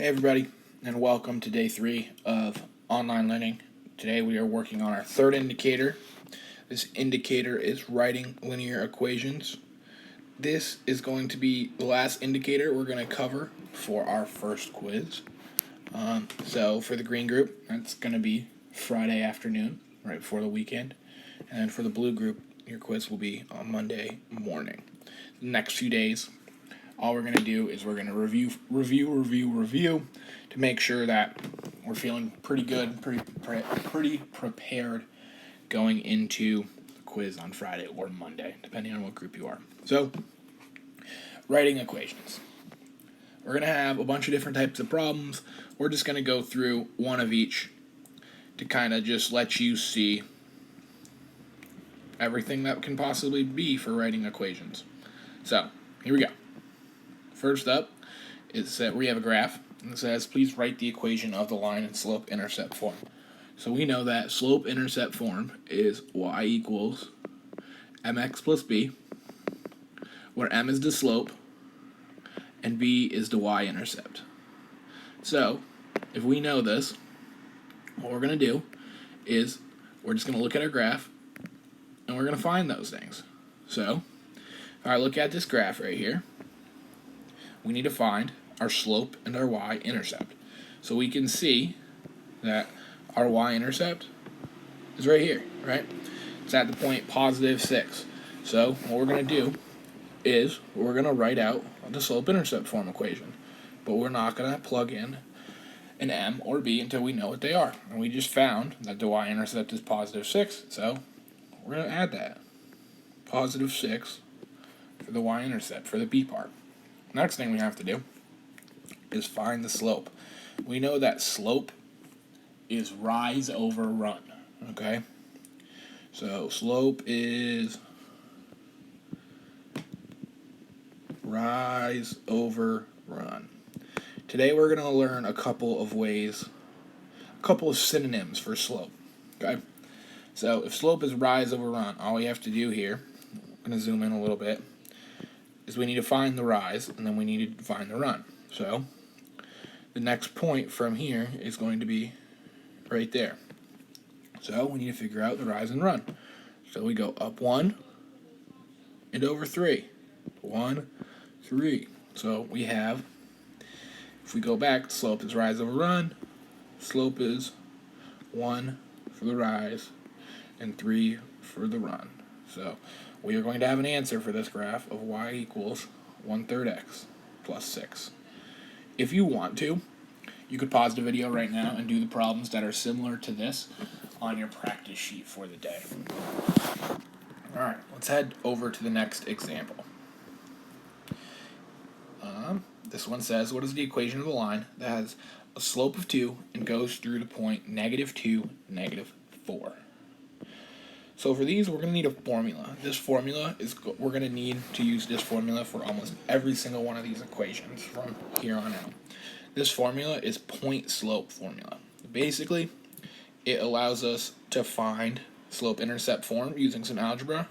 Hey everybody, and welcome to day 3 of online learning. Today we are working on our third indicator. This indicator is writing linear equations. This is going to be the last indicator we're going to cover for our first quiz. So for the green group, that's going to be Friday afternoon, right before the weekend. And then for the blue group, your quiz will be on Monday morning. The next few days, all we're going to do is we're going to review to make sure that we're feeling pretty good, pretty prepared going into the quiz on Friday or Monday, depending on what group you are. So, writing equations. We're going to have a bunch of different types of problems. We're just going to go through one of each to kind of just let you see everything that can possibly be for writing equations. So, here we go. First up is that we have a graph, and it says, please write the equation of the line in slope-intercept form. So we know that slope-intercept form is y equals mx plus b, where m is the slope, and b is the y-intercept. So, if we know this, what we're going to do is we're just going to look at our graph, and we're going to find those things. So, if I look at this graph right here, we need to find our slope and our y-intercept. So we can see that our y-intercept is right here, right? It's at the point positive 6. So what we're going to do is we're going to write out the slope-intercept form equation. But we're not going to plug in an m or b until we know what they are. And we just found that the y-intercept is positive 6, so we're going to add that. Positive 6 for the y-intercept, for the b part. Next thing we have to do is find the slope. We know that slope is rise over run, okay? So slope is rise over run. Today we're going to learn a couple of synonyms for slope, okay? So if slope is rise over run, all we have to do here, I'm going to zoom in a little bit, is we need to find the rise, and then we need to find the run. So the next point from here is going to be right there. So we need to figure out the rise and run. So we go up 1 and over 3. 1, 3. So we have, if we go back, slope is rise over run. Slope is 1 for the rise and 3 for the run. So we are going to have an answer for this graph of y equals 1/3 x plus 6. If you want to, you could pause the video right now and do the problems that are similar to this on your practice sheet for the day. Alright, let's head over to the next example. This one says, what is the equation of a line that has a slope of 2 and goes through the point -2, -4? So for these, we're going to need a formula. This formula we're going to need to use this formula for almost every single one of these equations from here on out. This formula is point slope formula. Basically, it allows us to find slope-intercept form using some algebra.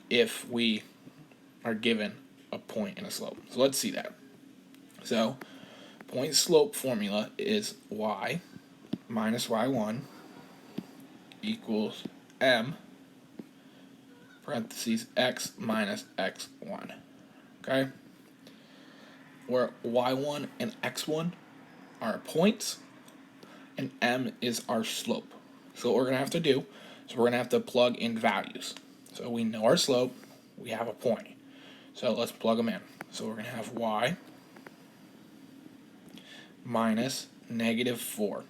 If we are given a point and a slope. So let's see that. So point slope formula is y minus y1 equals m parentheses x minus x1. Okay? Where y1 and x1 are points and m is our slope. So what we're going to have to do is we're going to have to plug in values. So we know our slope, we have a point. So let's plug them in. So we're going to have y minus -4.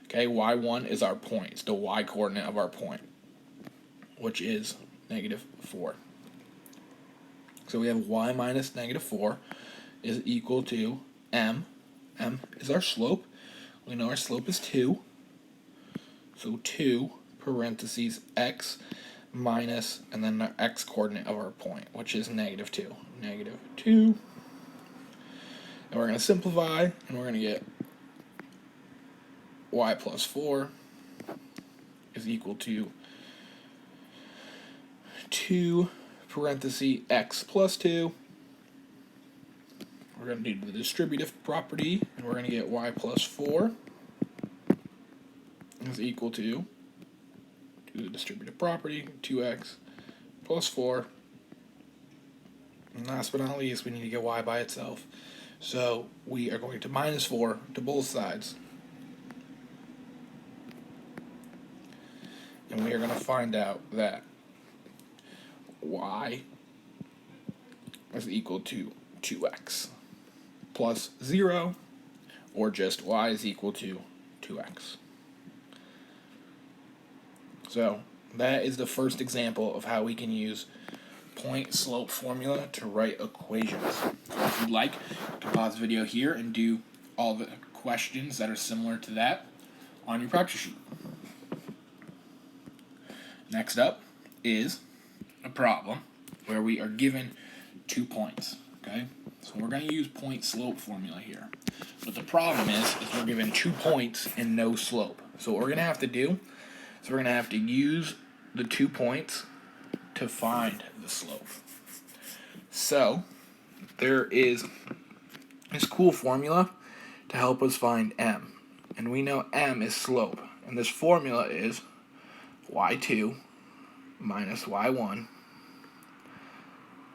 Okay, y1 is our point. It's the y-coordinate of our point, which is -4. So we have y minus -4 is equal to m. M is our slope. We know our slope is 2. So 2 parentheses x minus, and then the x-coordinate of our point, which is -2. -2. And we're going to simplify, and we're going to get y plus 4 is equal to 2 parentheses x plus 2 we're going to do the distributive property, and we're going to get y plus 4 is equal to the distributive property, 2x plus 4. And last but not least, we need to get y by itself. So we are going to minus 4 to both sides. And we are going to find out that y is equal to 2x plus 0, or just y is equal to 2x. So that is the first example of how we can use point-slope formula to write equations. So if you'd like, you can pause the video here and do all the questions that are similar to that on your practice sheet. Next up is a problem where we are given 2 points. Okay, so we're going to use point-slope formula here. But the problem is we're given 2 points and no slope. So what we're going to have to do is we're going to have to use the 2 points to find the slope. So there is this cool formula to help us find m. And we know m is slope. And this formula is y2 minus y1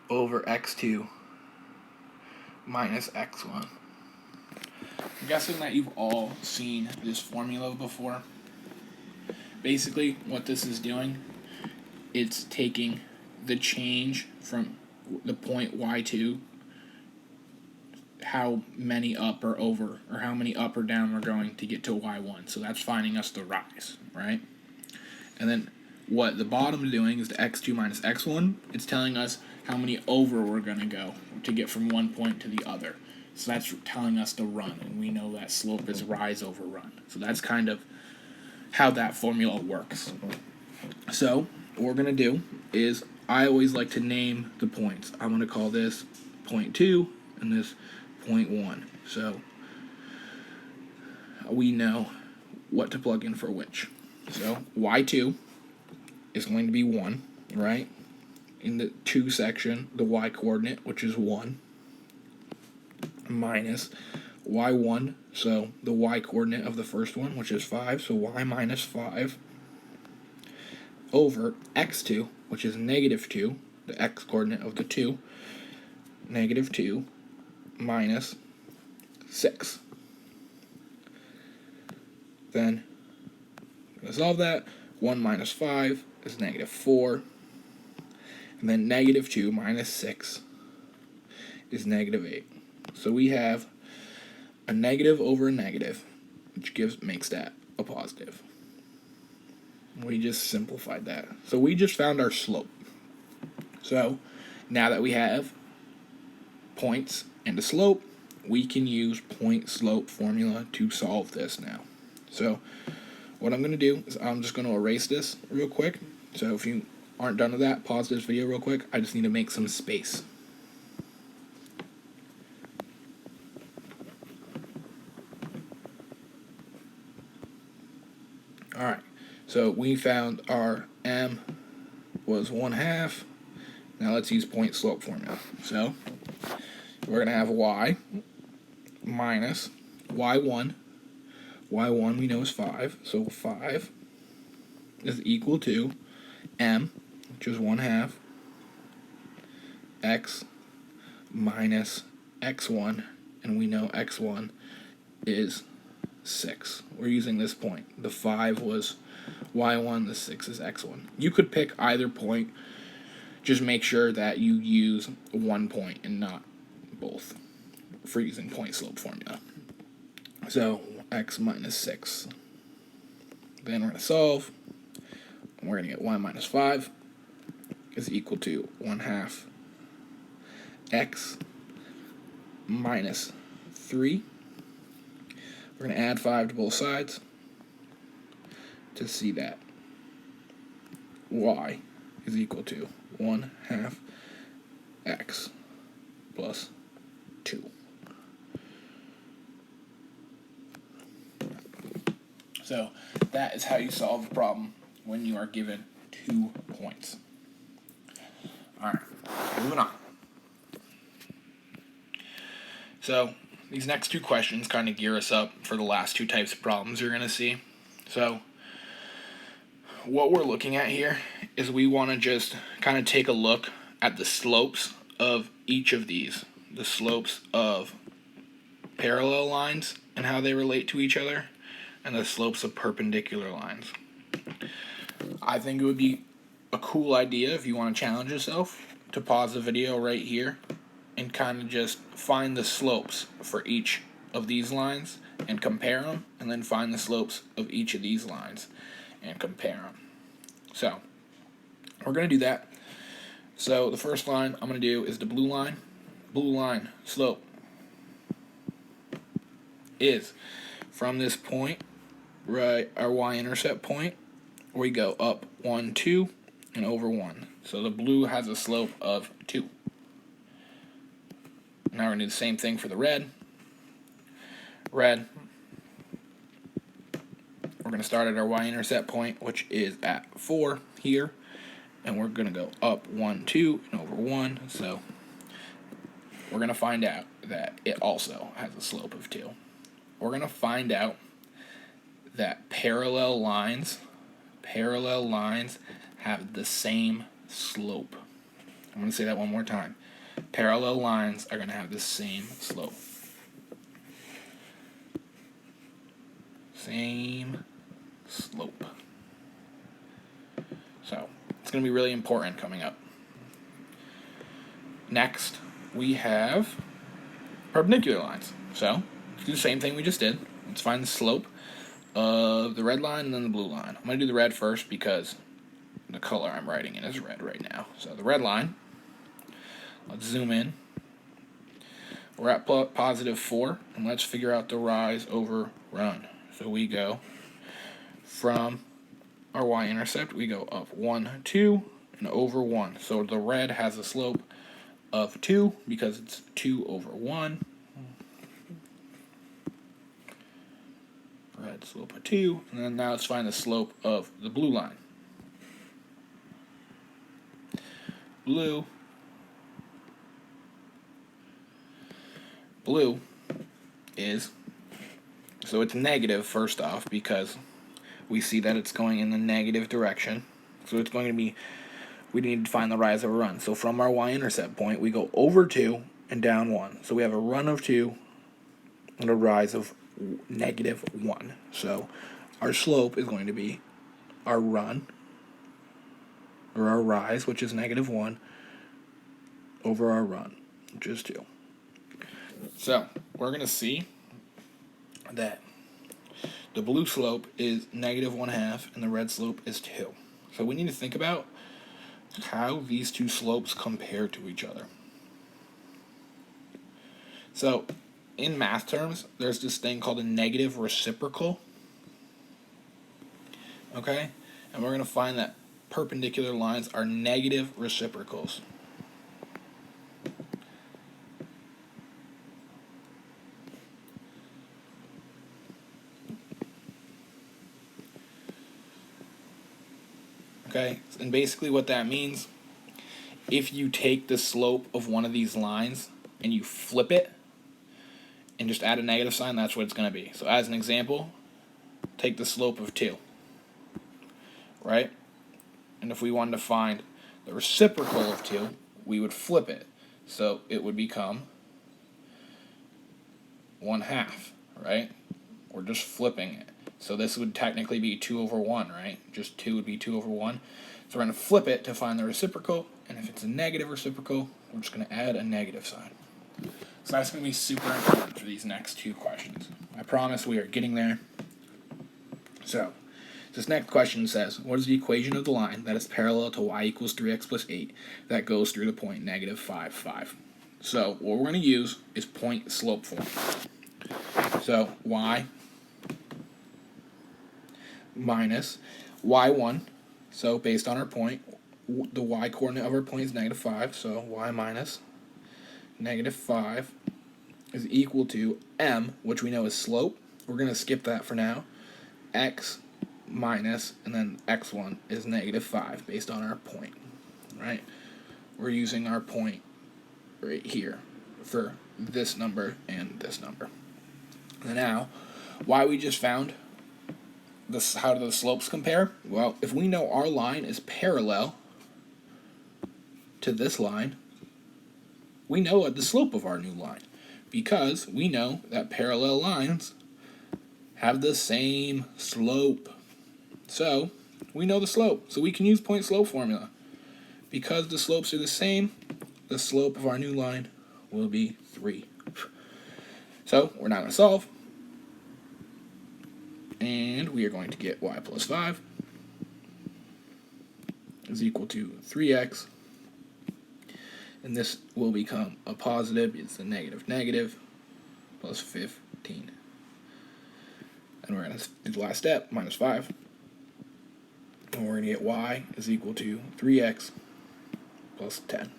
over x2 minus x1. I'm guessing that you've all seen this formula before. Basically, what this is doing, it's taking the change from the point y2, how many up or over, or how many up or down we're going to get to y1. So that's finding us the rise, right? And then what the bottom is doing is the x2 minus x1. It's telling us how many over we're going to go to get from one point to the other. So that's telling us the run, and we know that slope is rise over run. So that's kind of how that formula works. So what we're going to do is, I always like to name the points. I'm going to call this point 2 and this point 1. So we know what to plug in for which. So y2 is going to be 1, right? In the 2 section, the y coordinate, which is 1, minus y1, so the y coordinate of the first one, which is 5, so y minus 5, over x2, which is negative 2, the x coordinate of the 2, negative 2, minus 6. Then, I'm going to solve that. 1 minus 5 is negative 4. And then negative 2 minus 6 is negative 8. So we have a negative over a negative, which makes that a positive. We just simplified that. So we just found our slope. So now that we have points and a slope, we can use point-slope formula to solve this now. So what I'm going to do is I'm just going to erase this real quick. So if you aren't done with that, pause this video real quick. I just need to make some space. Alright, so we found our m was 1/2. Now let's use point-slope formula. So we're going to have y minus y1. y1 we know is 5, so 5 is equal to m, which is 1/2, x minus x1, and we know x1 is 6. We're using this point. The 5 was y1, the 6 is x1. You could pick either point, just make sure that you use one point and not both for using point-slope formula. So x minus 6. Then we're going to solve. And we're going to get y minus 5 is equal to 1/2 x minus 3. We're going to add 5 to both sides to see that y is equal to 1/2 x plus 2. So that is how you solve a problem when you are given 2 points. Alright, moving on. So these next two questions kind of gear us up for the last two types of problems you're going to see. So what we're looking at here is we want to just kind of take a look at the slopes of each of these. The slopes of parallel lines and how they relate to each other, and the slopes of perpendicular lines. I think it would be a cool idea if you want to challenge yourself to pause the video right here and kind of just find the slopes for each of these lines and compare them, and then find the slopes of each of these lines and compare them. So we're going to do that. So the first line I'm going to do is the blue line. Blue line slope is from this point, right, our y-intercept point, we go up 1, 2, and over 1. So the blue has a slope of 2. Now we're going to do the same thing for the red. Red, we're going to start at our y-intercept point, which is at 4 here, and we're going to go up 1, 2, and over 1. So we're going to find out that it also has a slope of 2. We're going to find out that parallel lines have the same slope. I'm going to say that one more time. Parallel lines are going to have the same slope. Same slope. So it's going to be really important coming up. Next, we have perpendicular lines. So let's do the same thing we just did. Let's find the slope of the red line and then the blue line. I'm going to do the red first because the color I'm writing in is red right now. So the red line, let's zoom in. We're at positive 4, and let's figure out the rise over run. So we go from our y-intercept, we go up 1, 2, and over 1. So the red has a slope of 2 because it's 2 over 1. Red slope of 2, and then now let's find the slope of the blue line. Blue is, so it's negative first off because we see that it's going in the negative direction. So it's going to be, we need to find the rise over run. So from our y-intercept point, we go over 2 and down 1. So we have a run of 2 and a rise of negative 1. So our slope is going to be our run, or our rise, which is negative 1, over our run, which is 2. So we're going to see that the blue slope is negative 1/2 and the red slope is 2. So we need to think about how these two slopes compare to each other. So in math terms, there's this thing called a negative reciprocal. Okay? And we're going to find that perpendicular lines are negative reciprocals. Okay? And basically what that means, if you take the slope of one of these lines and you flip it and just add a negative sign, that's what it's going to be. So as an example, take the slope of 2. Right? And if we wanted to find the reciprocal of 2, we would flip it. So it would become 1/2, right? We're just flipping it. So this would technically be 2 over 1, right? Just 2 would be 2 over 1. So we're going to flip it to find the reciprocal, and if it's a negative reciprocal, we're just going to add a negative sign. So that's going to be super important for these next two questions. I promise we are getting there. So this next question says, what is the equation of the line that is parallel to y equals 3x plus 8 that goes through the point negative 5, 5? So what we're going to use is point slope form. So y minus y1, so based on our point, the y coordinate of our point is negative 5, so y minus negative 5 is equal to m, which we know is slope. We're going to skip that for now. X minus, and then x1 is negative 5 based on our point, right? We're using our point right here. for this number and this number. And now, why we just found this, how do the slopes compare? Well, if we know our line is parallel to this line, we know the slope of our new line, because we know that parallel lines have the same slope. So we know the slope, so we can use point slope formula. Because the slopes are the same, the slope of our new line will be 3. So we're not going to solve, and we are going to get y plus 5 is equal to 3x, and this will become a positive. It's a negative plus 15. And we're going to do the last step, minus 5. And we're going to get y is equal to 3x plus 10.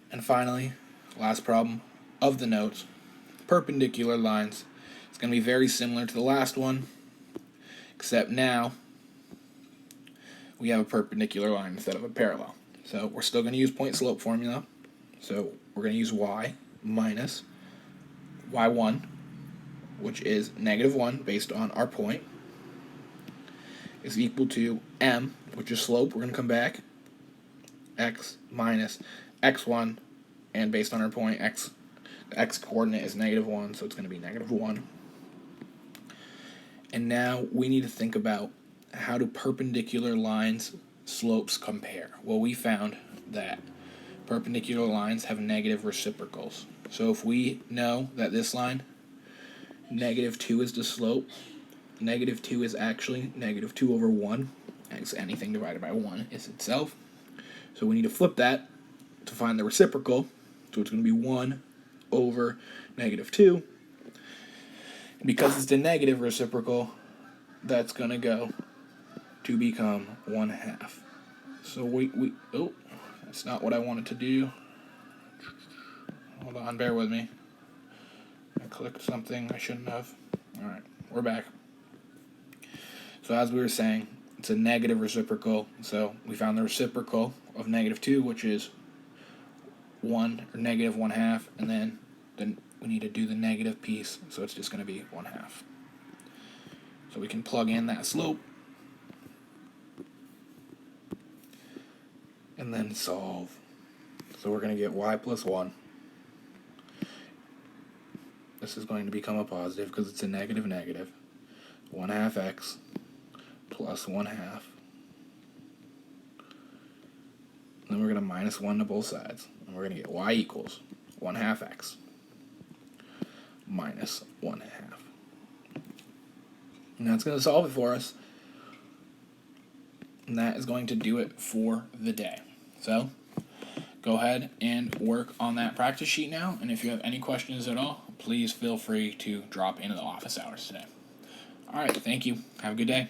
And finally, last problem of the notes, perpendicular lines. It's going to be very similar to the last one, except now we have a perpendicular line instead of a parallel. So we're still going to use point slope formula. So we're going to use y minus y1, which is -1 based on our point, is equal to m, which is slope. We're going to come back, x minus x1, and based on our point, the x coordinate is -1, so it's going to be -1. And now we need to think about, how do perpendicular lines slopes compare? Well, we found that perpendicular lines have negative reciprocals. So if we know that this line, -2 is the slope, -2 is actually -2 over 1, as anything divided by 1 is itself. So we need to flip that to find the reciprocal. So it's going to be 1 over -2. And because it's the negative reciprocal, that's going to go to become 1/2. So oh, that's not what I wanted to do. Hold on, bear with me. I clicked something I shouldn't have. Alright, we're back. So as we were saying, it's a negative reciprocal. So we found the reciprocal of -2, which is 1, or -1/2, and then we need to do the negative piece, so it's just going to be 1/2. So we can plug in that slope and then solve. So we're going to get y plus 1. This is going to become a positive because it's a negative. 1/2 x plus 1/2. Then we're going to minus 1 to both sides. And we're going to get y equals 1/2 x minus 1/2. And that's going to solve it for us. And that is going to do it for the day. So go ahead and work on that practice sheet now. And if you have any questions at all, please feel free to drop into the office hours today. All right, thank you. Have a good day.